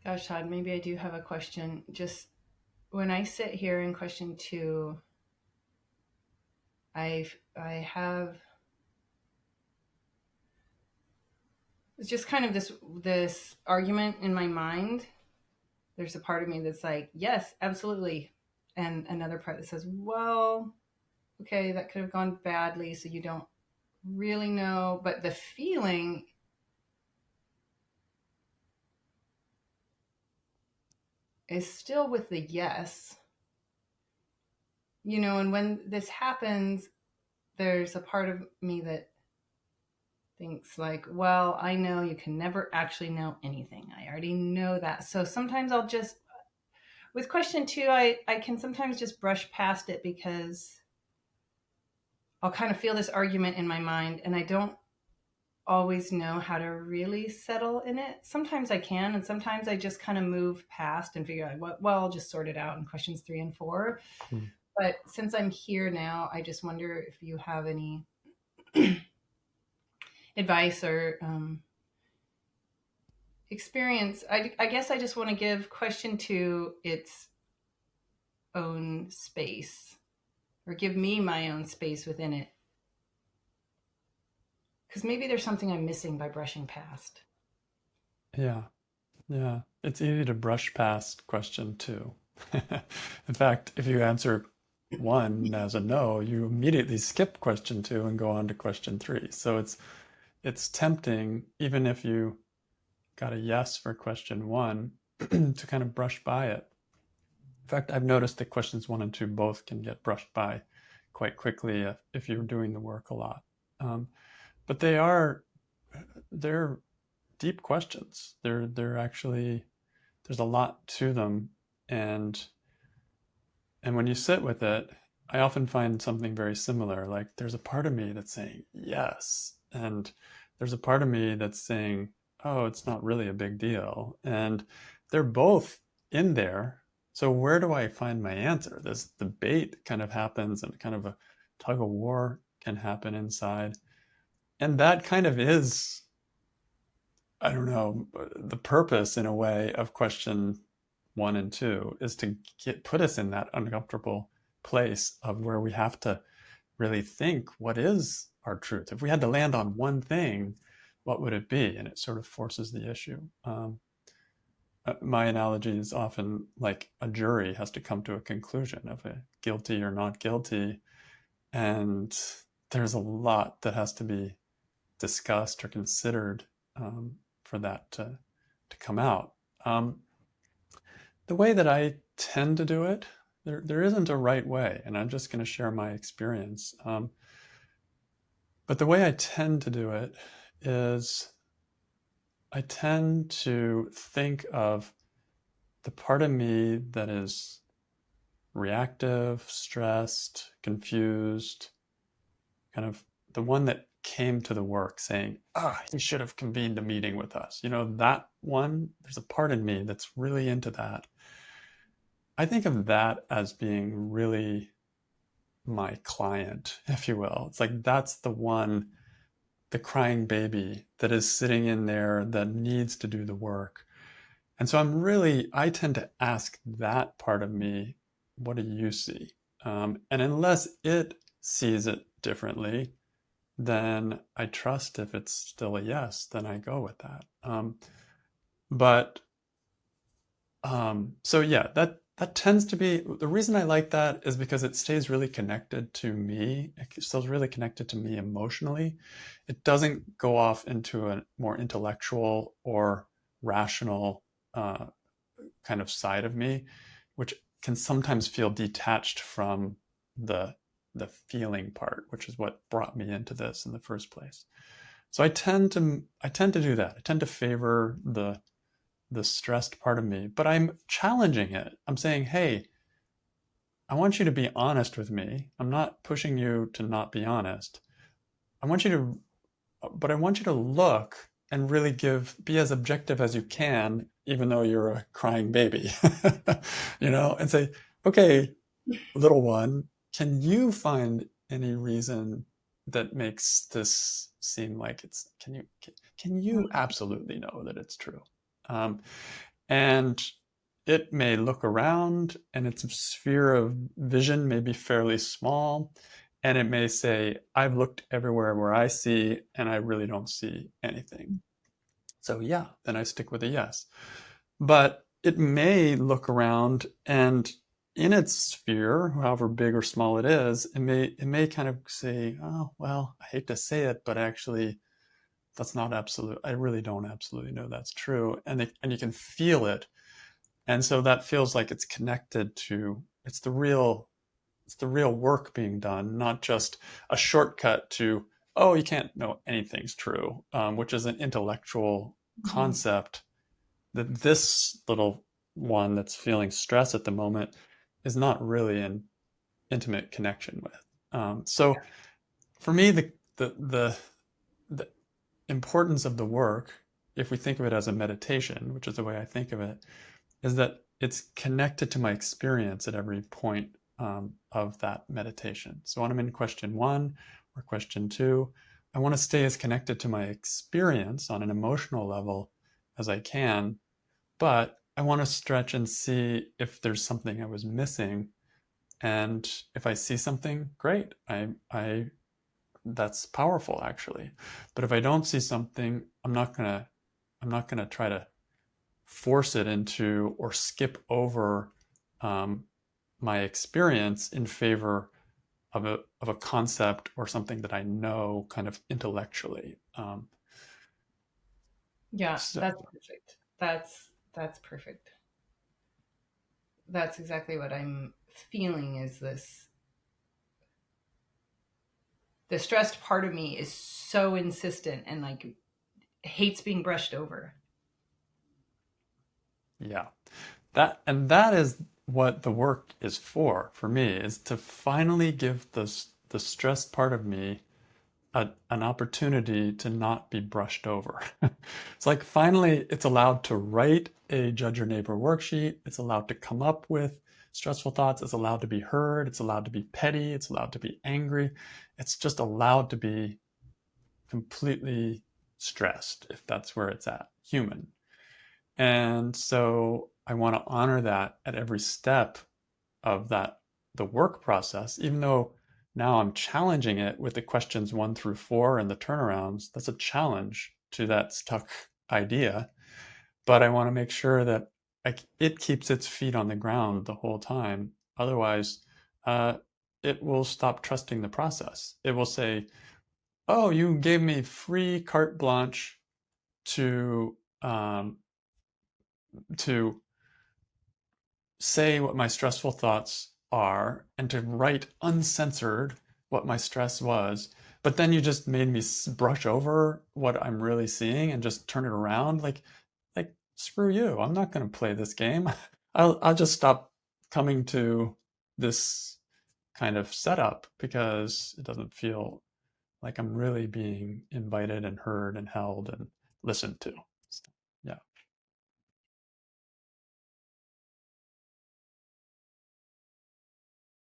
Gosh, Todd, maybe I do have a question. Just when I sit here in question two, I have it's just kind of this argument in my mind. There's a part of me that's like, yes, absolutely, and another part that says, well, okay, that could have gone badly, so you don't really know. But the feeling is still with the yes, and when this happens, there's a part of me that thinks like, well, I know you can never actually know anything. I already know that. So sometimes I'll just, with question two, I can sometimes just brush past it because I'll kind of feel this argument in my mind and I don't always know how to really settle in it. Sometimes I can, and sometimes I just kind of move past and figure out what, well, I'll just sort it out in questions three and four. Hmm. But since I'm here now, I just wonder if you have any advice or experience. I guess I just want to give question two its own space, or give me my own space within it, because maybe there's something I'm missing by brushing past. Yeah, yeah. It's easy to brush past question two. In fact, if you answer one as a no, you immediately skip question two and go on to question three. So it's tempting, even if you got a yes for question one, to kind of brush by it. In fact, I've noticed that questions one and two both can get brushed by quite quickly if you're doing the work a lot. Um, but they're deep questions. They're actually there's a lot to them, and when you sit with it, I often find something very similar. Like there's a part of me that's saying yes, and there's a part of me that's saying, oh, it's not really a big deal. And they're both in there. So where do I find my answer? This debate kind of happens, and kind of a tug of war can happen inside. And that kind of is, I don't know, the purpose in a way of question one and two is to put us in that uncomfortable place of where we have to really think, what is our truth? If we had to land on one thing, what would it be? And it sort of forces the issue. My analogy is often like a jury has to come to a conclusion of a guilty or not guilty. And there's a lot that has to be discussed or considered for that to come out. Um, the way that I tend to do it, there isn't a right way, and I'm just going to share my experience. But the way I tend to do it is I tend to think of the part of me that is reactive, stressed, confused, kind of the one that came to the work saying, he should have convened a meeting with us. That one, there's a part in me that's really into that. I think of that as being really my client, if you will. It's like that's the one, the crying baby that is sitting in there that needs to do the work. And so I tend to ask that part of me, what do you see? And unless it sees it differently, then I trust if it's still a yes, then I go with that. But so yeah, that tends to be the reason I like that is because it stays really connected to me. It stays really connected to me emotionally. It doesn't go off into a more intellectual or rational kind of side of me, which can sometimes feel detached from the the feeling part, which is what brought me into this in the first place. So I tend to do that. I tend to favor the stressed part of me, but I'm challenging it. I'm saying, hey, I want you to be honest with me. I'm not pushing you to not be honest. I want you but I want you to look and really be as objective as you can, even though you're a crying baby, and say, okay, little one, can you find any reason that makes this seem like can you absolutely know that it's true? Um, And it may look around and its sphere of vision may be fairly small. And it may say, I've looked everywhere where I see, and I really don't see anything. So, yeah, then I stick with a yes. But it may look around and in its sphere, however big or small it may kind of say, oh, well, I hate to say it, but actually that's not absolute. I really don't absolutely know that's true. And you can feel it. And so that feels like it's connected to it's the real work being done, not just a shortcut to, oh, you can't know anything's true, which is an intellectual Mhm. concept that this little one that's feeling stress at the moment is not really in intimate connection with. So for me, the importance of the work, if we think of it as a meditation, which is the way I think of it, is that it's connected to my experience at every point of that meditation. So when I'm in question one or question two, I want to stay as connected to my experience on an emotional level as I can, but I want to stretch and see if there's something I was missing. And if I see something, great. I that's powerful actually. But if I don't see something, I'm not gonna try to force it into or skip over um, my experience in favor of a concept or something that I know kind of intellectually. Yeah, So that's perfect. That's perfect. That's exactly what I'm feeling is this the stressed part of me is so insistent and like hates being brushed over. yeah, that is what the work is for me, is to finally give the stressed part of me an opportunity to not be brushed over. It's like finally it's allowed to write a judge your neighbor worksheet. It's allowed to come up with stressful thoughts. It's allowed to be heard. It's allowed to be petty. It's allowed to be angry. It's just allowed to be completely stressed, if that's where it's at, human. And so I want to honor that at every step of the work process, even though now I'm challenging it with the questions 1 through 4 and the turnarounds. That's a challenge to that stuck idea. But I want to make sure that it keeps its feet on the ground the whole time. Otherwise, uh, it will stop trusting the process. It will say, oh, you gave me free carte blanche to to say what my stressful thoughts are and to write uncensored what my stress was. But then you just made me brush over what I'm really seeing and just turn it around. Like screw you. I'm not going to play this game. I'll just stop coming to this kind of setup because it doesn't feel like I'm really being invited and heard and held and listened to.